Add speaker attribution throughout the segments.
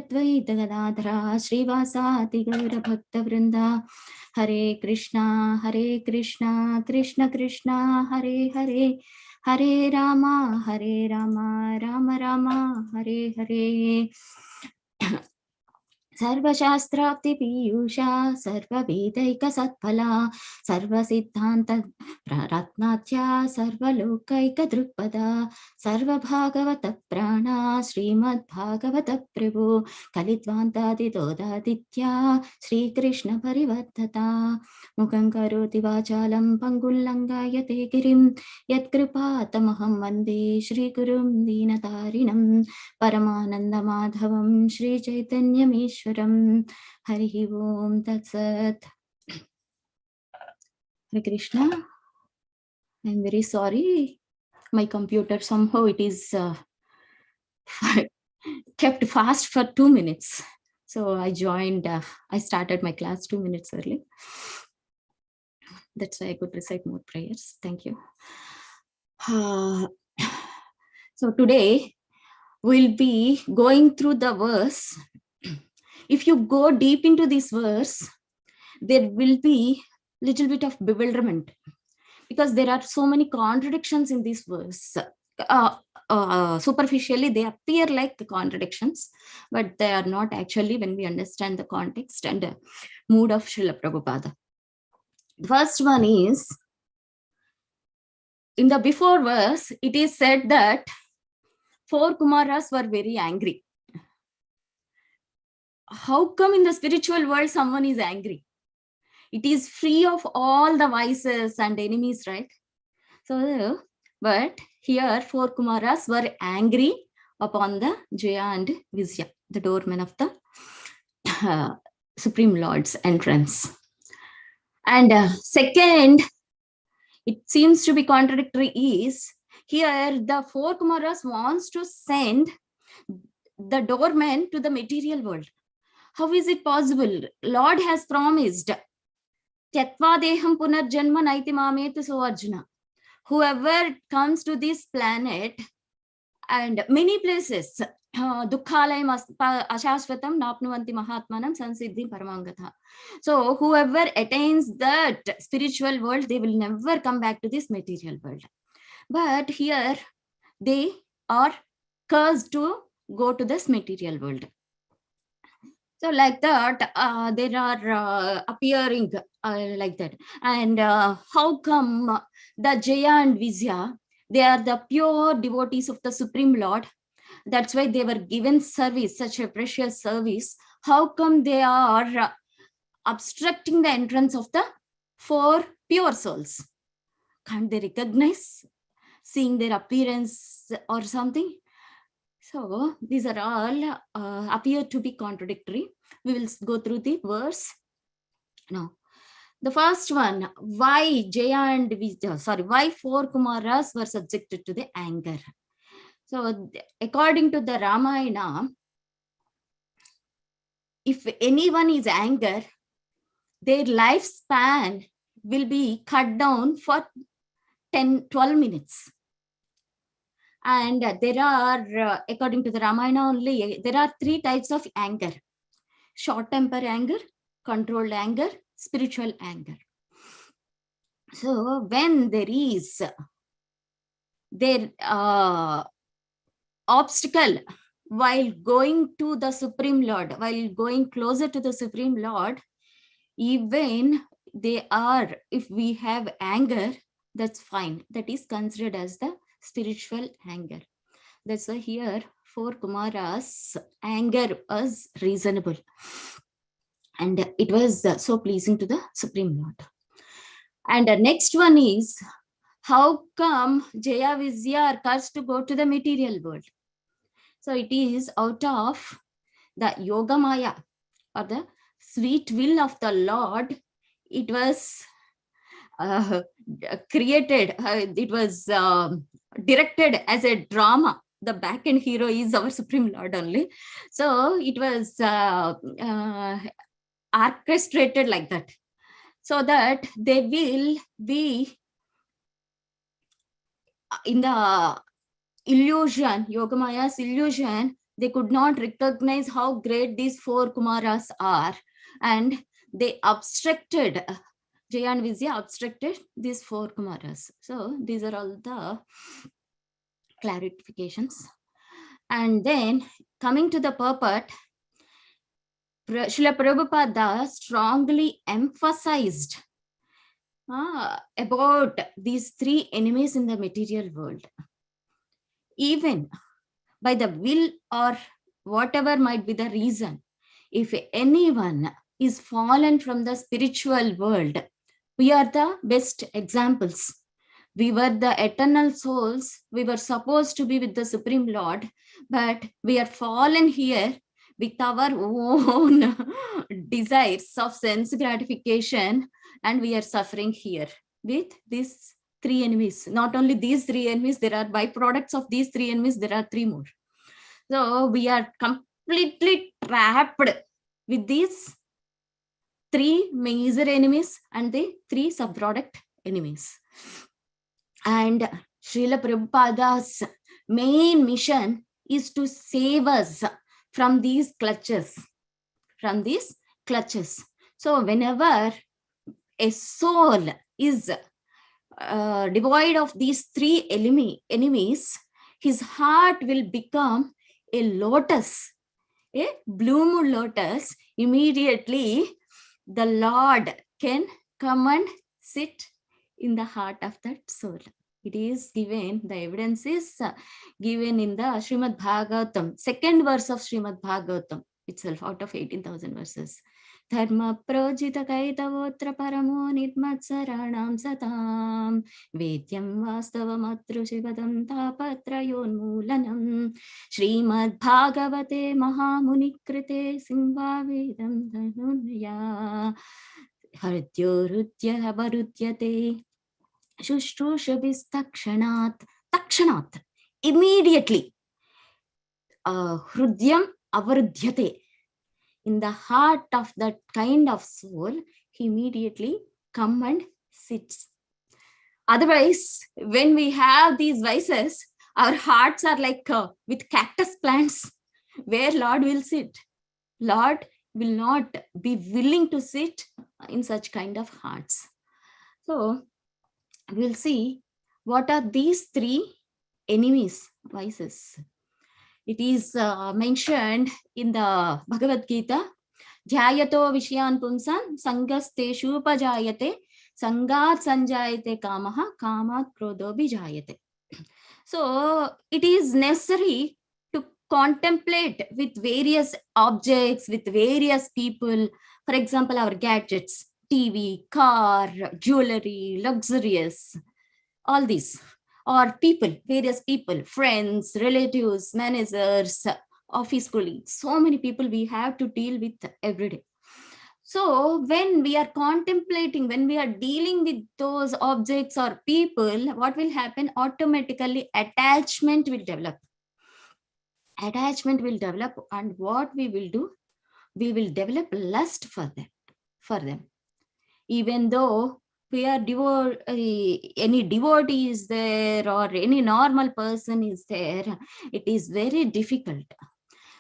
Speaker 1: Advaita Gadadhara Srivasati Gaura Bhakta Vrinda. Hare Krishna, Krishna Krishna, Hare Hare, Hare Rama, Rama Rama, Hare Hare. Sarvashastra Piyusha, Sarva Vedaika Satphala, Sarva Siddhanta Ratnatya, Sarva Lokaika Drukpada, Sarva Bhagavata Prana, Srimad Bhagavata Prabhu, Kalitvanta Didodaditya, Sri Krishna Parivartata, Mukankaroti Vachalam Pangullangayate Girim, Yat Kripatamaham Vande, Shri Gurum Dinatarinam, Paramananda Madhavam, Shri Chaitanya Mishwaram, Hari Om Tat Sat. Hare Krishna. I'm very sorry. My computer somehow it is kept fast for 2 minutes. So I started my class 2 minutes early. That's why I could recite more prayers. Thank you. So today we'll be going through the verse. If you go deep into this verse, there will be a little bit of bewilderment because there are so many contradictions in this verse. Superficially, they appear like the contradictions, but they are not actually when we understand the context and mood of Srila Prabhupada. The first one is, in the before verse, it is said that 4 Kumaras were very angry. How come in the spiritual world someone is angry? It is free of all the vices and enemies, right? So, but here 4 Kumaras were angry upon the Jaya and Vizya, the doormen of the Supreme Lord's entrance. And second, it seems to be contradictory is, here the 4 Kumaras wants to send the doormen to the material world. How is it possible? Lord has promised, Tyatva deham punarjanma naiti mametu so Arjuna. Whoever comes to this planet and many places, dukkhalayam ashashvatam napnuvanti mahatmanam sansiddhi paramangatha. So whoever attains that spiritual world, they will never come back to this material world. But here they are cursed to go to this material world. So like that, there are appearing like that. And how come the Jaya and Vizya, they are the pure devotees of the Supreme Lord. That's why they were given service, such a precious service. How come they are obstructing the entrance of the 4 pure souls? Can't they recognize, seeing their appearance or something? So these are all appear to be contradictory. We will go through the verse. Now, the first one, why Jaya and Vizya, why 4 Kumaras were subjected to the anger? So according to the Ramayana, if anyone is angry, their lifespan will be cut down for 10-12 minutes. And there are, according to the Ramayana only, there are 3 types of anger: short temper anger, controlled anger, spiritual anger. So when there is their obstacle while going to the Supreme Lord, while going closer to the Supreme Lord, even they are, if we have anger, that's fine. That is considered as the spiritual anger. That's why here 4 Kumaras' anger was reasonable. And it was so pleasing to the Supreme Lord. And the next one is, how come Jaya Vizya are cursed to go to the material world? So it is out of the Yoga Maya, or the sweet will of the Lord. It was created, it was directed as a drama. The back end hero is our Supreme Lord only. So it was orchestrated like that, so that they will be in the illusion, Yogamaya's illusion, They could not recognize how great these four Kumaras are, and they abstracted, Jaya and Vijaya abstracted these four Kumaras. So these are all the clarifications. And then coming to the purport, Srila Prabhupada strongly emphasized about these three enemies in the material world. Even by the will or whatever might be the reason, if anyone is fallen from the spiritual world, we are the best examples. We were the eternal souls. We were supposed to be with the Supreme Lord, but we are fallen here with our own desires of sense gratification, and we are suffering here with these three enemies. Not only these three enemies, there are byproducts of these three enemies, there are three more. So we are completely trapped with these three major enemies and the three subproduct enemies. And Srila Prabhupada's main mission is to save us from these clutches. So whenever a soul is devoid of these three enemies, his heart will become a lotus, a bloom lotus. Immediately the Lord can come and sit in the heart of that soul. It is given, the evidence is given in the Srimad Bhagavatam, second verse of Srimad Bhagavatam itself, out of 18,000 verses. Dharma projita kaitavotra paramo nidmatsaranam satam vedyam vastavam atru shivadam tapatrayonmulanam Srimad Bhagavate Mahamuni Krite Simbavedam Dhanunya Harityorudya Varudyate Shushrushabhistakshanat. Takshanat, immediately. Hrudyam avarudyate. In the heart of that kind of soul, he immediately come and sits. Otherwise, when we have these vices, our hearts are like with cactus plants, where Lord will sit. Lord will not be willing to sit in such kind of hearts. So we'll see what are these three enemies, vices. It is mentioned in the Bhagavad Gita, Dhyayato Vishyan Punsan Sangasteshu Pajayate Sangat Sanjayate Kamaha Kamat Krodho Bijayate. So it is necessary to contemplate with various objects, with various people. For example, our gadgets, TV, car, jewelry, luxurious, all these. Or people, various people, friends, relatives, managers, office colleagues, so many people we have to deal with every day. So when we are contemplating, when we are dealing with those objects or people, what will happen? Automatically attachment will develop. Attachment will develop, and what we will do? We will develop lust for them. Even though we are any devotee is there or any normal person is there, it is very difficult.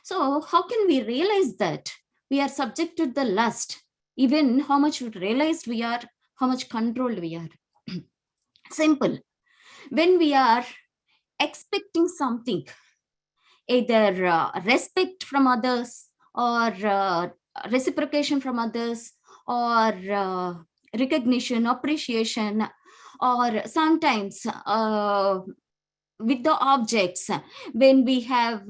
Speaker 1: So how can we realize that we are subject to the lust? Even how much realized we are, how much controlled we are. Simple. When we are expecting something, either respect from others or reciprocation from others, or recognition, appreciation, or sometimes with the objects, when we have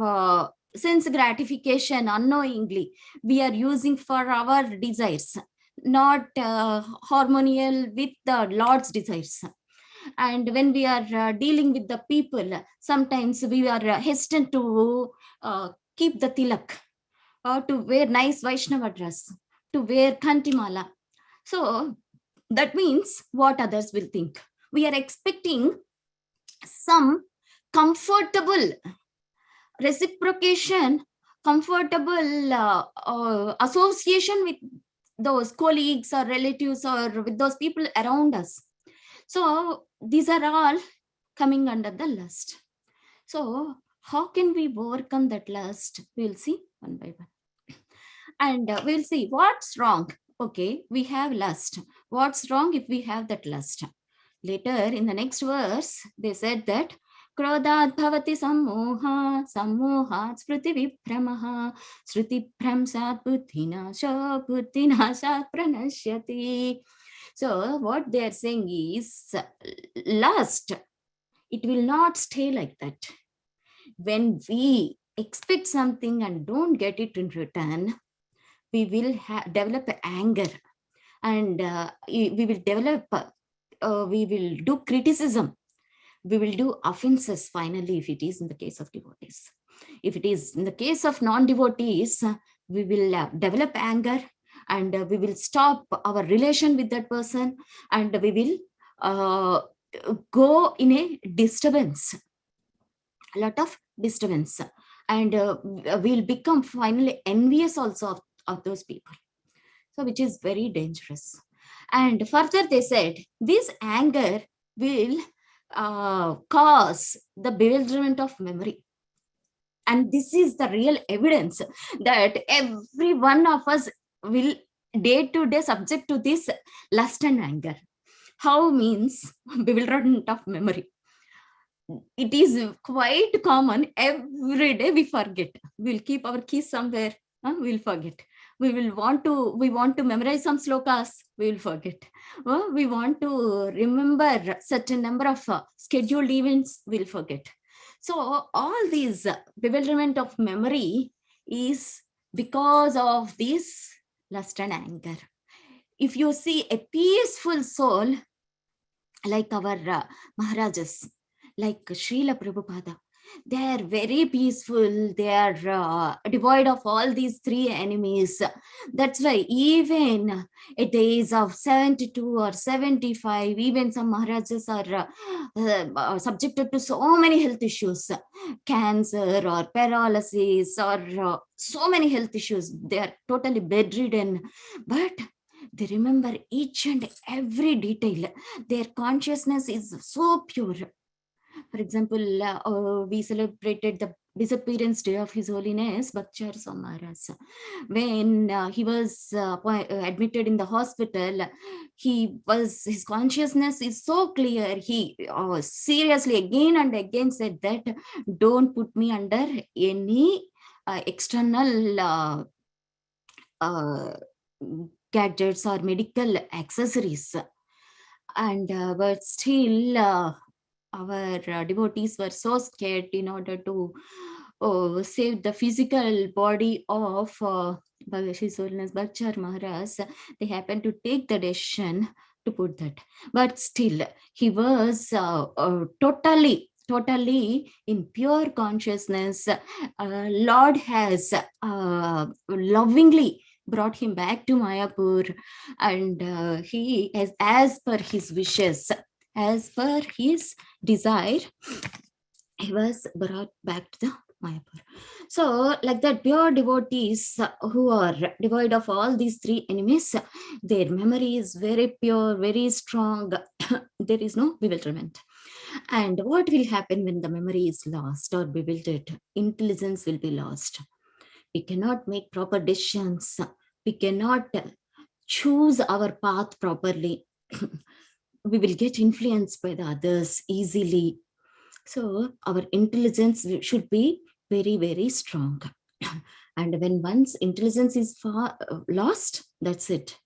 Speaker 1: sense gratification unknowingly, we are using for our desires, not harmonial with the Lord's desires. And when we are dealing with the people, sometimes we are hesitant to keep the tilak, or to wear nice Vaishnava dress, to wear kantimala. So that means what others will think. We are expecting some comfortable reciprocation, comfortable association with those colleagues or relatives or with those people around us. So these are all coming under the lust. So how can we overcome that lust? We'll see one by one. And we'll see what's wrong. Okay, we have lust. What's wrong if we have that lust? Later in the next verse, they said that Krodhat bhavati sammoha, sammohat smriti vipramaha, smriti pramsat buddhinasha, buddhinashat pranashyati. So what they are saying is lust, it will not stay like that. When we expect something and don't get it in return, we will develop anger, and we will develop, we will do criticism, we will do offenses finally, if it is in the case of devotees. If it is in the case of non-devotees, we will develop anger, and we will stop our relation with that person, and we will go in a disturbance, a lot of disturbance, and we'll become finally envious also of those people. So which is very dangerous. And further they said this anger will cause the bewilderment of memory. And this is the real evidence that every one of us will day to day subject to this lust and anger. How means bewilderment of memory. It is quite common. Every day we forget. We'll keep our keys somewhere. We'll forget. We want to memorize some slokas. We will forget. We want to remember certain number of scheduled events. We'll forget. So all these bewilderment of memory is because of this lust and anger. If you see a peaceful soul like our Maharajas, like Srila Prabhupada, they are very peaceful. They are devoid of all these three enemies. That's why even at the age of 72 or 75, even some Maharajas are subjected to so many health issues, cancer or paralysis or so many health issues. They are totally bedridden, but they remember each and every detail. Their consciousness is so pure. For example, we celebrated the disappearance day of His Holiness Bhakti Maharaj. When he was admitted in the hospital, his consciousness is so clear. He seriously again and again said that, don't put me under any external gadgets or medical accessories. And but still our devotees were so scared in order to save the physical body of His Holiness Bhakti Maharaj. They happened to take the decision to put that. But still, he was totally in pure consciousness. Lord has lovingly brought him back to Mayapur, and he, as per his wishes, as per his desire, he was brought back to the Mayapur. So like that, pure devotees who are devoid of all these three enemies, their memory is very pure, very strong. There is no bewilderment. And what will happen when the memory is lost or bewildered? Intelligence will be lost. We cannot make proper decisions. We cannot choose our path properly. We will get influenced by the others easily. So our intelligence should be very, very strong. And when once intelligence is lost, that's it.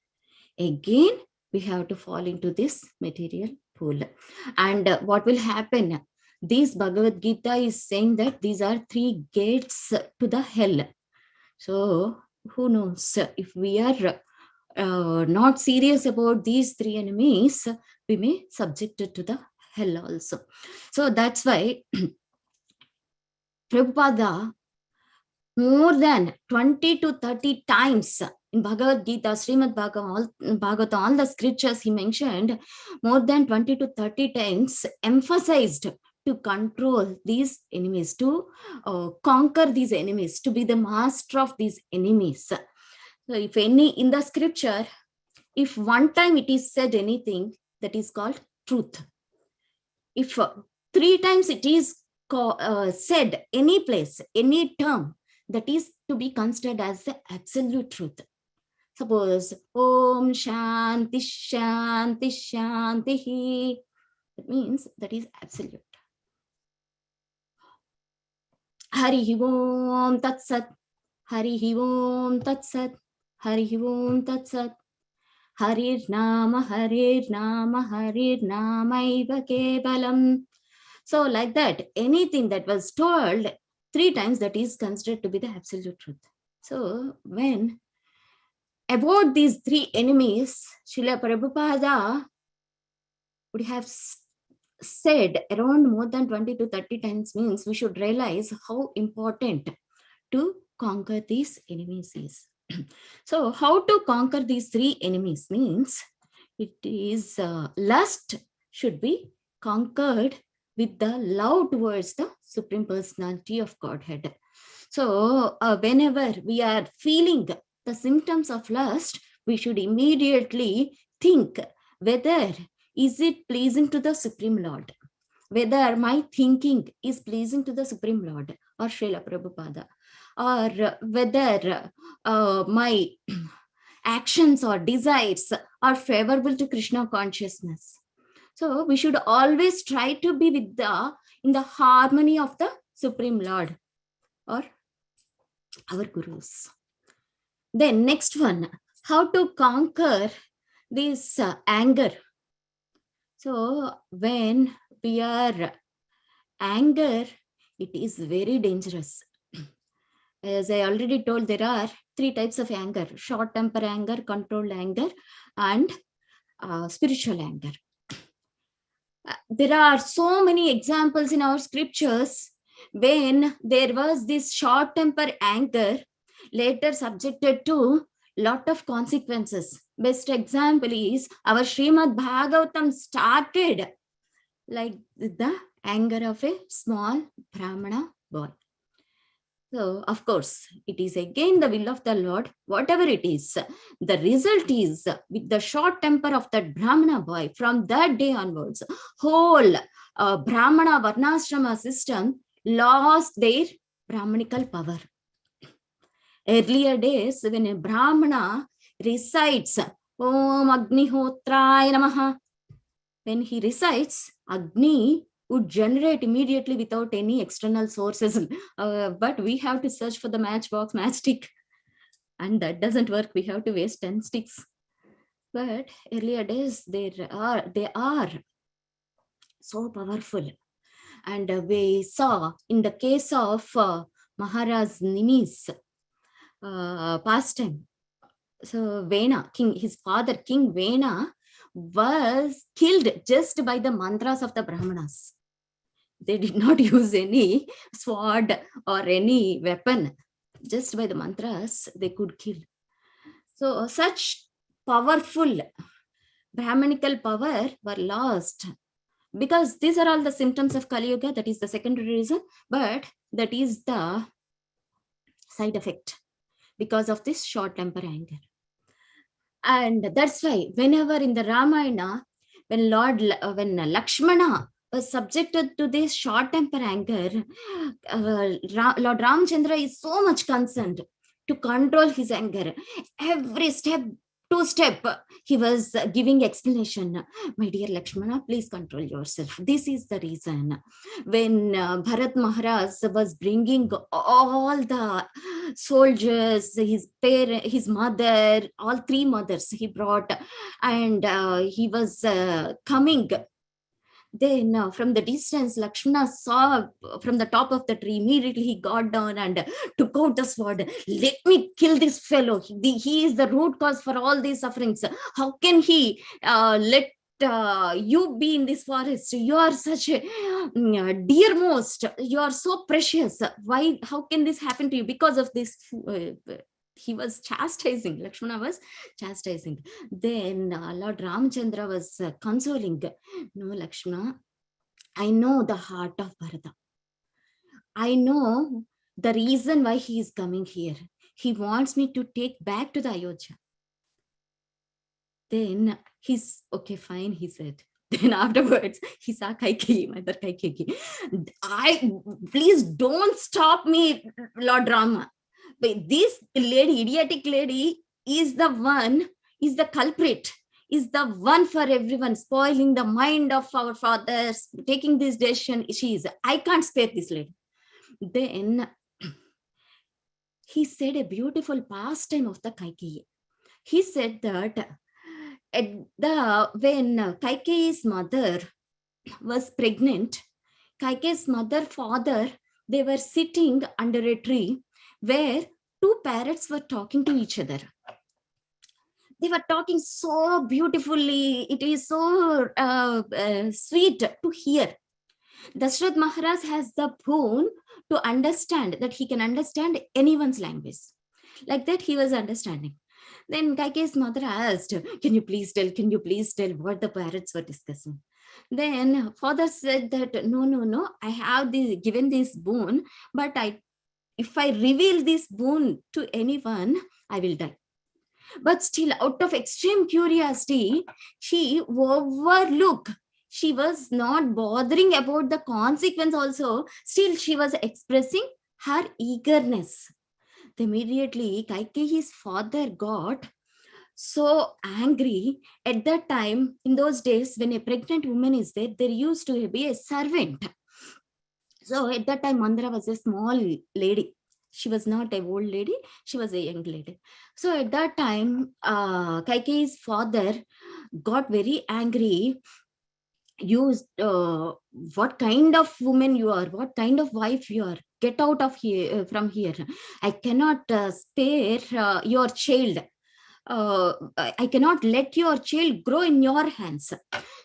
Speaker 1: Again, we have to fall into this material pool. And what will happen? This Bhagavad Gita is saying that these are three gates to the hell. So who knows, if we are not serious about these three enemies, we may subject it to the hell also. So that's why Prabhupada more than 20 to 30 times in Bhagavad Gita, Srimad Bhagavatam, all the scriptures he mentioned, more than 20 to 30 times emphasized to control these enemies, to conquer these enemies, to be the master of these enemies. So if any in the scripture, if one time it is said anything, that is called truth. If 3 times it is said any place, any term that is to be considered as the absolute truth. Suppose Om Shanti Shanti Shanti. That means that is absolute. Hari Om Tat Sat. Hari Om Tat Sat. Hari Om Tat Sat. Harir Nama Harir Nama Harir Namaiva Kevalam. So like that, anything that was told 3 times, that is considered to be the absolute truth. So when about these 3 enemies, Srila Prabhupada would have said around more than 20 to 30 times, means we should realize how important to conquer these enemies is. So how to conquer these 3 enemies means it is lust should be conquered with the love towards the Supreme Personality of Godhead. So whenever we are feeling the symptoms of lust, we should immediately think whether is it pleasing to the Supreme Lord, whether my thinking is pleasing to the Supreme Lord or Srila Prabhupada, or whether my actions or desires are favorable to Krishna consciousness. So we should always try to be with in the harmony of the Supreme Lord or our gurus. Then next one, how to conquer this anger. So when we are anger, it is very dangerous. As I already told, there are 3 types of anger: short temper anger, controlled anger, and spiritual anger. There are so many examples in our scriptures when there was this short temper anger later subjected to lot of consequences. Best example is our Srimad Bhagavatam started like the anger of a small Brahmana boy. So, of course, it is again the will of the Lord, whatever it is. The result is with the short temper of that Brahmana boy, from that day onwards, whole Brahmana Varnashrama system lost their Brahmanical power. Earlier days, when a Brahmana recites Om Agnihotraya Namaha, when he recites, Agni would generate immediately without any external sources. But we have to search for the matchbox, matchstick, and that doesn't work. We have to waste 10 sticks. But earlier days, they are so powerful. And we saw in the case of Maharaj Nimi's pastime. So Vena, his father, King Vena, was killed just by the mantras of the Brahmanas. They did not use any sword or any weapon. Just by the mantras, they could kill. So such powerful Brahmanical power were lost, because these are all the symptoms of Kali Yuga. That is the secondary reason, but that is the side effect because of this short temper anger. And that's why whenever in the Ramayana, when Lakshmana was subjected to this short temper anger, Lord Ramchandra is so much concerned to control his anger. Every step, 2 step, he was giving explanation. My dear Lakshmana, please control yourself. This is the reason. When Bharat Maharaj was bringing all the soldiers, his parent, his mother, all 3 mothers he brought, and he was coming. Then from the distance, Lakshmana saw from the top of the tree. Immediately he got down and took out the sword. Let me kill this fellow. He is the root cause for all these sufferings. How can he let you be in this forest? You are such a dearmost. You are so precious. Why? How can this happen to you? Because of this. He was chastising. Lakshmana was chastising. Then Lord Ramchandra was consoling. No, Lakshmana, I know the heart of Bharata. I know the reason why he is coming here. He wants me to take back to the Ayodhya. Then he's okay, fine, he said. Then afterwards, he saw Kaikeyi, Mother Kaikeyi. Please don't stop me, Lord Rama. But this lady, idiotic lady, is the culprit, is the one for everyone, spoiling the mind of our fathers, taking this decision. I can't spare this lady. Then he said a beautiful pastime of the Kaikeyi. He said that when Kaikeyi's mother was pregnant, Kaikeyi's father, they were sitting under a tree where two parrots were talking to each other. They were talking so beautifully. It is so sweet to hear. Dashrath Maharaj has the boon to understand, that he can understand anyone's language. Like that, he was understanding. Then Kaikeyi's mother asked, can you please tell what the parrots were discussing? Then father said that, no, I have given this boon, but if I reveal this boon to anyone, I will die. But still, out of extreme curiosity, she overlooked. She was not bothering about the consequence also. Still, she was expressing her eagerness. Immediately, Kaikeyi's father got so angry. At that time, in those days, when a pregnant woman is there used to be a servant. So at that time, Mandara was a small lady. She was not a old lady. She was a young lady. So at that time, Kaikeyi's father got very angry. What kind of woman you are? What kind of wife you are? Get out of here, from here. I cannot spare your child. I cannot let your child grow in your hands.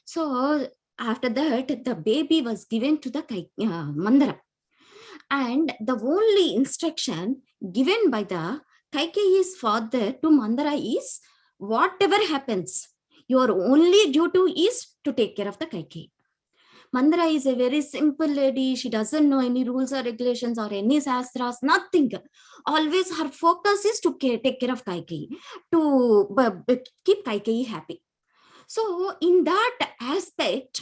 Speaker 1: So after that, the baby was given to the Mandara. And the only instruction given by the Kaikeyi's father to Mandara is, whatever happens, your only duty is to take care of the Kaikeyi. Mandara is a very simple lady. She doesn't know any rules or regulations or any sastras, nothing. Always her focus is to take care of Kaikeyi, to keep Kaikeyi happy. So in that aspect,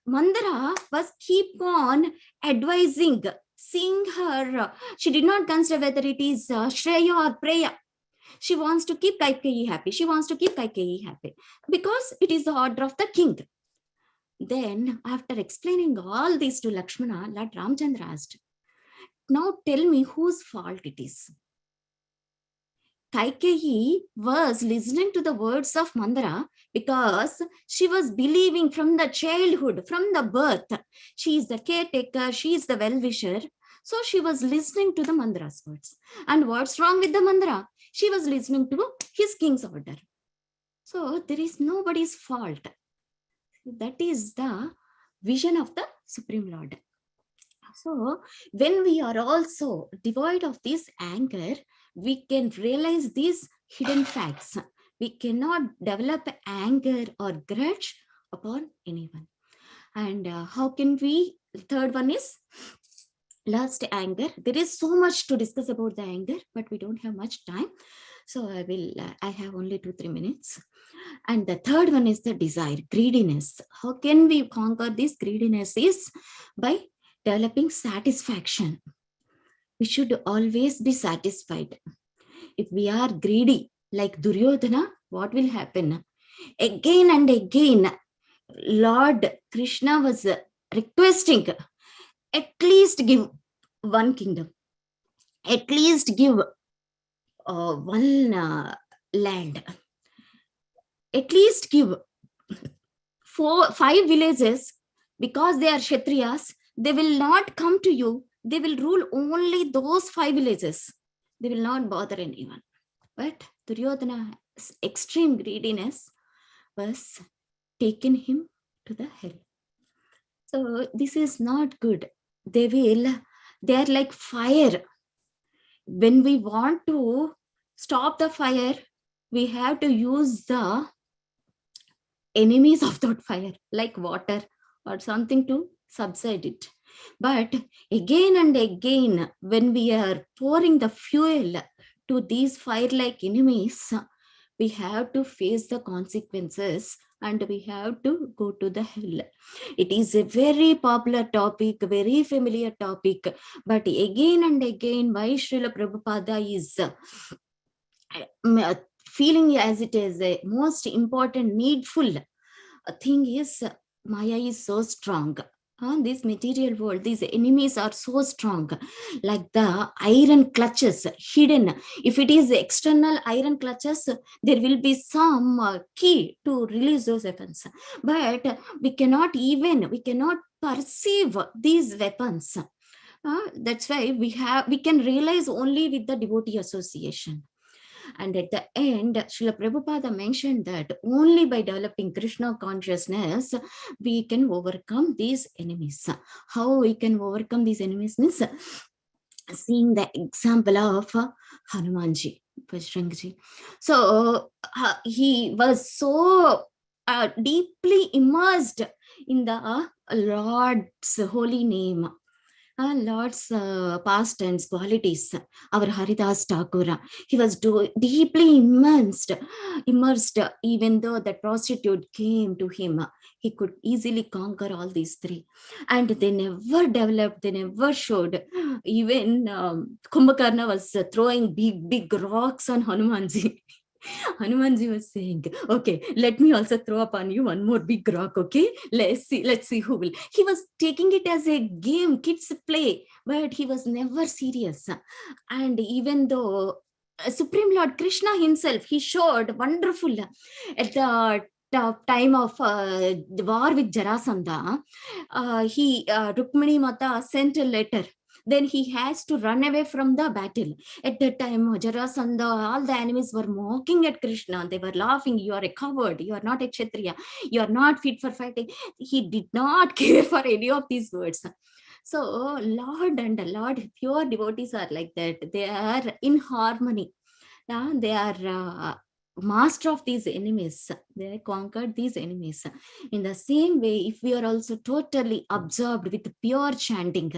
Speaker 1: Mandara was keep on advising, seeing her. She did not consider whether it is Shreya or Priya. She wants to keep Kaikeyi happy. She wants to keep Kaikeyi happy because it is the order of the king. Then, after explaining all this to Lakshmana, Lord Ramchandra asked, now tell me whose fault it is. Kaikeyi was listening to the words of Mandara because she was believing from the childhood, from the birth. She is the caretaker, she is the well-wisher. So she was listening to the Mandara's words. And what's wrong with the Mandara? She was listening to his king's order. So there is nobody's fault. That is the vision of the Supreme Lord. So when we are also devoid of this anger, we can realize these hidden facts. We cannot develop anger or grudge upon anyone. And how can we? The third one is lust, anger. There is so much to discuss about the anger, but we don't have much time. So I have only 2-3 minutes. And the third one is the desire, greediness. How can we conquer this greediness? Is by developing satisfaction. We should always be satisfied. If we are greedy, like Duryodhana, what will happen? Again and again, Lord Krishna was requesting, at least give one kingdom, at least give one land, at least give 4-5 villages, because they are Kshatriyas. They will not come to you. They will rule only those 5 villages. They will not bother anyone. But Duryodhana's extreme greediness was taken him to the hell. So this is not good. They are like fire. When we want to stop the fire, we have to use the enemies of that fire, like water or something, to subside it. But again and again, when we are pouring the fuel to these fire-like enemies, we have to face the consequences and we have to go to the hell. It is a very popular topic, very familiar topic, but again and again, why Srila Prabhupada is feeling as it is a most important, needful thing is Maya is so strong. This material world, these enemies are so strong, like the iron clutches hidden. If it is external iron clutches, there will be some key to release those weapons. But we cannot perceive these weapons. That's why we can realize only with the devotee association. And at the end, Srila Prabhupada mentioned that only by developing Krishna consciousness, we can overcome these enemies. How we can overcome these enemies means seeing the example of Hanumanji, Bajrangji. So he was so deeply immersed in the Lord's holy name. Lord's past tense qualities, our Haridas Thakur, he was deeply immersed, even though the prostitute came to him, he could easily conquer all these three. And they never developed, they never showed. Even Kumbhakarna was throwing big rocks on Hanumanji. Hanumanji was saying, okay, let me also throw upon you one more big rock, okay? Let's see who will. He was taking it as a game, kids play, but he was never serious. And even though Supreme Lord Krishna himself, he showed wonderful at the time of the war with Jarasandha, Rukmini Mata sent a letter. Then he has to run away from the battle. At that time, Jarasandha, all the enemies were mocking at Krishna. They were laughing, you are a coward, you are not a Kshatriya, you are not fit for fighting. He did not care for any of these words. So Lord and Lord, pure devotees are like that. They are in harmony. They are master of these enemies. They conquered these enemies. In the same way, if we are also totally absorbed with pure chanting,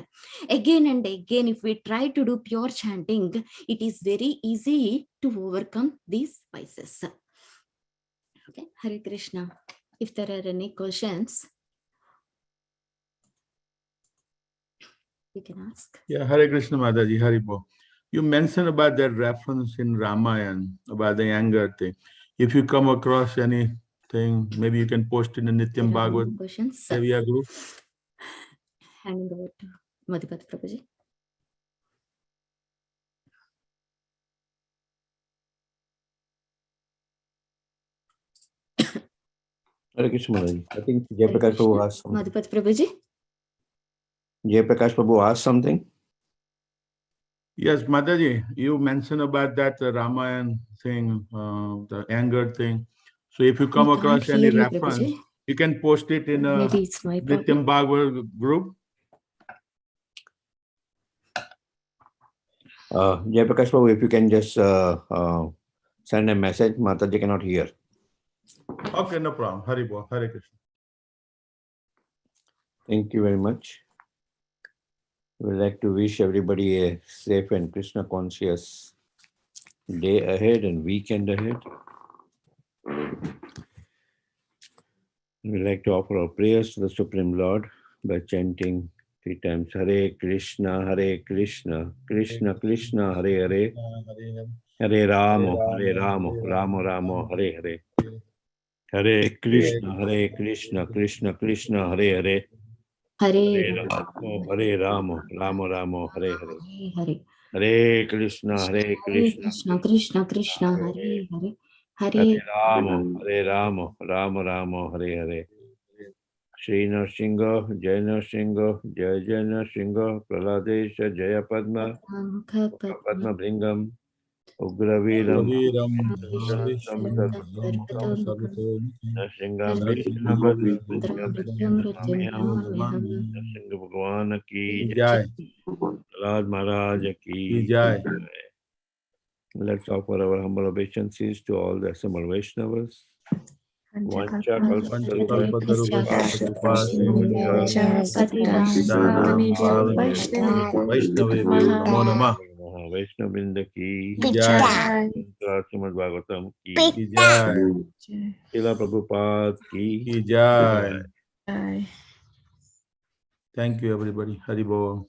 Speaker 1: again and again, if we try to do pure chanting, it is very easy to overcome these vices. Okay, Hare Krishna. If there are any questions, you can ask.
Speaker 2: Yeah, Hare Krishna Mataji, Haribo. You mentioned about that reference in Ramayana about the anger thing. If you come across anything, maybe you can post in the Nityam Bhagavad Sevya group.
Speaker 1: Handing over to Madhupati Prabhuji.
Speaker 3: Hare Krishna Mataji. I think Jayaprakash Prabhu asked something.
Speaker 1: Madhupati Prabhuji.
Speaker 3: Jayaprakash Prabhu asked something.
Speaker 2: Yes, Mataji, you mentioned about that Ramayana thing, the anger thing. So if you come across any reference, you can post it in a Nityam Bhagavad group.
Speaker 3: Jayaprakash Prabhu, if you can just send a message, Mataji cannot hear.
Speaker 2: Okay, no problem. Haribo, Hare Krishna.
Speaker 3: Thank you very much. We'd like to wish everybody a safe and Krishna conscious day ahead and weekend ahead. We'd like to offer our prayers to the Supreme Lord by chanting 3 times Hare Krishna, Krishna Krishna, Hare Hare, Hare Rama, Rama Rama, Hare Hare. Hare Krishna, Krishna Krishna, Hare Hare, Hare Rama, Rama, Hare Hare. Hare Krishna,
Speaker 1: Krishna Krishna, Hare Hare,
Speaker 3: Hare Rama, Rama, Hare Hare. Shri Narsingha, Jai Narsingha, Jai Narsingha, Praladesha, Jaya Padma, Padma Bringam, Ugraviram, Narsingha Bhagwan ki Jai, Prahlad Maharaj ki Jai. Let's offer our humble obeisances to all the assembled Vaishnavas. Vancha
Speaker 2: Vaishnavi Namo Namah.
Speaker 3: Vaishnav Vrinda ki
Speaker 2: Jai.
Speaker 3: Srimad Bhagavatam ki
Speaker 2: Jai.
Speaker 3: Srila Prabhupada ki
Speaker 2: Jai.
Speaker 4: Jai.
Speaker 2: Thank you, everybody. Hari Bol.